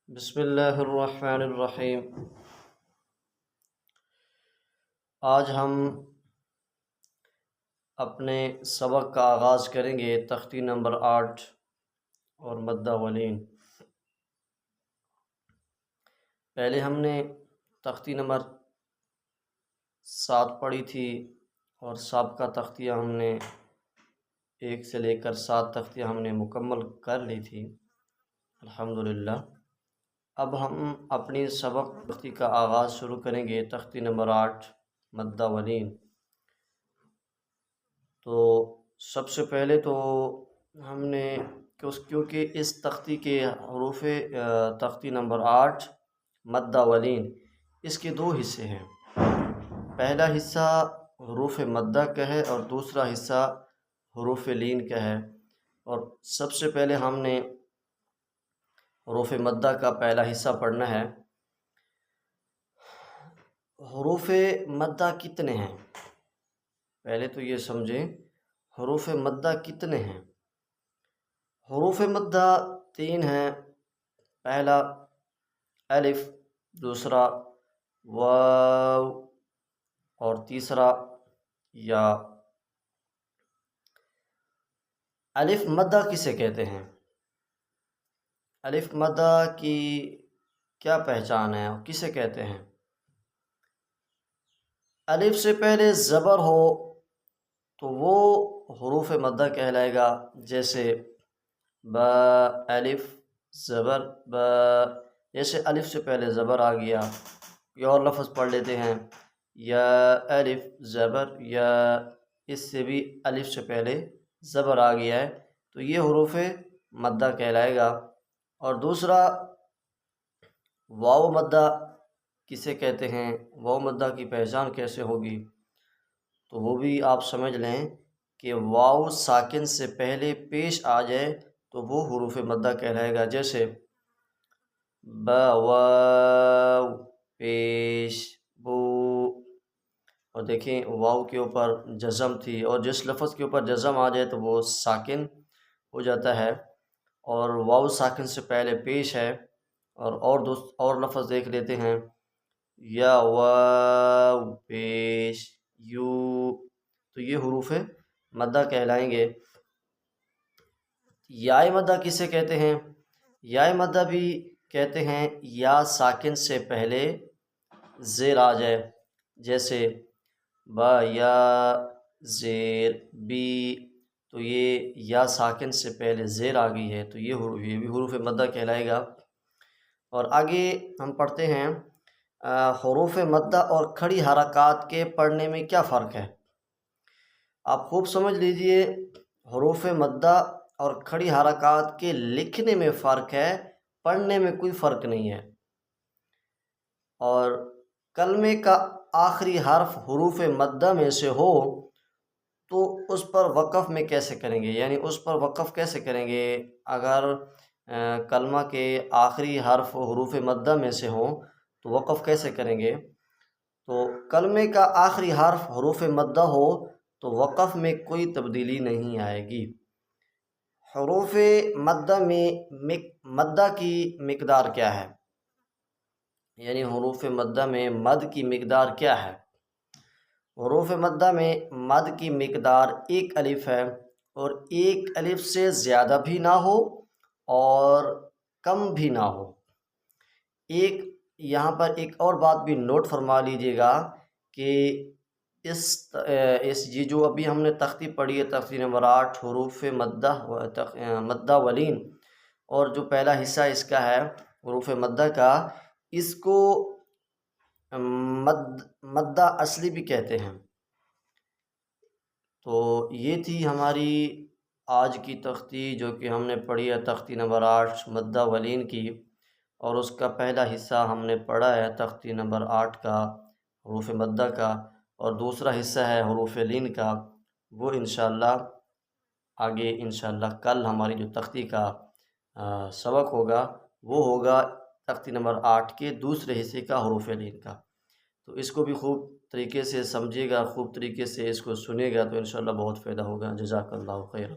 بسم اللہ الرحمن الرحیم۔ آج ہم اپنے سبق کا آغاز کریں گے تختی نمبر 8 اور مدہ ولین۔ پہلے ہم نے تختی نمبر 7 پڑھی تھی اور سابقہ تختیاں ہم نے 1 سے لے کر 7 تختیاں ہم نے مکمل کر لی تھی الحمدللہ۔ اب ہم اپنی سبق تختی کا آغاز شروع کریں گے تختی نمبر 8 مدہ ولین۔ تو سب سے پہلے تو ہم نے کیونکہ اس تختی کے حروف تختی نمبر 8 مدہ ولین اس کے 2 حصے ہیں۔ پہلا حصہ حروف مدہ کا ہے اور دوسرا حصہ حروف لین کا ہے، اور سب سے پہلے ہم نے حروف مدہ کا پہلا حصہ پڑھنا ہے۔ حروف مدہ کتنے ہیں؟ پہلے تو یہ سمجھیں حروف مدہ کتنے ہیں۔ حروف مدہ 3 ہیں، پہلا الف، دوسرا واو اور تیسرا یا۔ الف مدہ کسے کہتے ہیں؟ الف مدہ کی کیا پہچان ہے اور کسے کہتے ہیں؟ الف سے پہلے زبر ہو تو وہ حروف مدہ کہلائے گا، جیسے با، الف زبر با۔ جیسے الف سے پہلے زبر آ گیا، یہ اور لفظ پڑھ لیتے ہیں یا الف زبر یا، اس سے بھی الف سے پہلے زبر آ گیا ہے تو یہ حروف مدہ کہلائے گا۔ اور دوسرا واو مدہ کسے کہتے ہیں؟ واو مدہ کی پہچان کیسے ہوگی؟ تو وہ بھی آپ سمجھ لیں کہ واو ساکن سے پہلے پیش آ جائے تو وہ حروف مدہ کہلائے گا، جیسے با واو پیش بو۔ اور دیکھیں واو کے اوپر جزم تھی، اور جس لفظ کے اوپر جزم آ جائے تو وہ ساکن ہو جاتا ہے، اور واو ساکن سے پہلے پیش ہے۔ اور لفظ دیکھ لیتے ہیں یا واو پیش یو، تو یہ حروف مدہ کہلائیں گے۔ یا مدہ کسے کہتے ہیں؟ یا مدہ بھی کہتے ہیں یا ساکن سے پہلے زیر آ جائے، جیسے با یا زیر بی، تو یہ یا ساکن سے پہلے زیر آ گئی ہے تو یہ بھی حروف مدہ کہلائے گا۔ اور آگے ہم پڑھتے ہیں حروف مدہ اور کھڑی حرکات کے پڑھنے میں کیا فرق ہے۔ آپ خوب سمجھ لیجئے، حروف مدہ اور کھڑی حرکات کے لکھنے میں فرق ہے، پڑھنے میں کوئی فرق نہیں ہے۔ اور کلمے کا آخری حرف حروف مدہ میں سے ہو تو اس پر وقف میں کیسے کریں گے؟ یعنی اس پر وقف کیسے کریں گے؟ اگر کلمہ کے آخری حرف حروف مدہ میں سے ہوں تو وقف کیسے کریں گے؟ تو کلمے کا آخری حرف حروف مدہ ہو تو وقف میں کوئی تبدیلی نہیں آئے گی۔ حروف مدہ میں مدہ کی مقدار کیا ہے؟ یعنی حروف مدہ میں مد کی مقدار کیا ہے؟ حروف مدہ میں مد کی مقدار 1 الف ہے، اور 1 الف سے زیادہ بھی نہ ہو اور کم بھی نہ ہو۔ یہاں پر ایک اور بات بھی نوٹ فرما لیجئے گا کہ یہ جو ابھی ہم نے تختی پڑھی ہے تختی نمبر 8 حروف مدہ ولین، اور جو پہلا حصہ اس کا ہے حروف مدہ کا، اس کو مدہ اصلی بھی کہتے ہیں۔ تو یہ تھی ہماری آج کی تختی جو کہ ہم نے پڑھی ہے تختی نمبر 8 مدہ ولین کی، اور اس کا پہلا حصہ ہم نے پڑھا ہے تختی نمبر 8 کا حروف مدہ کا، اور دوسرا حصہ ہے حروف لین کا۔ وہ انشاءاللہ آگے انشاءاللہ کل ہماری جو تختی کا سبق ہوگا وہ ہوگا تختی نمبر 8 کے دوسرے حصے کا حروف لین کا۔ تو اس کو بھی خوب طریقے سے سمجھے گا، خوب طریقے سے اس کو سنے گا تو انشاءاللہ بہت فائدہ ہوگا۔ جزاک اللہ خیر۔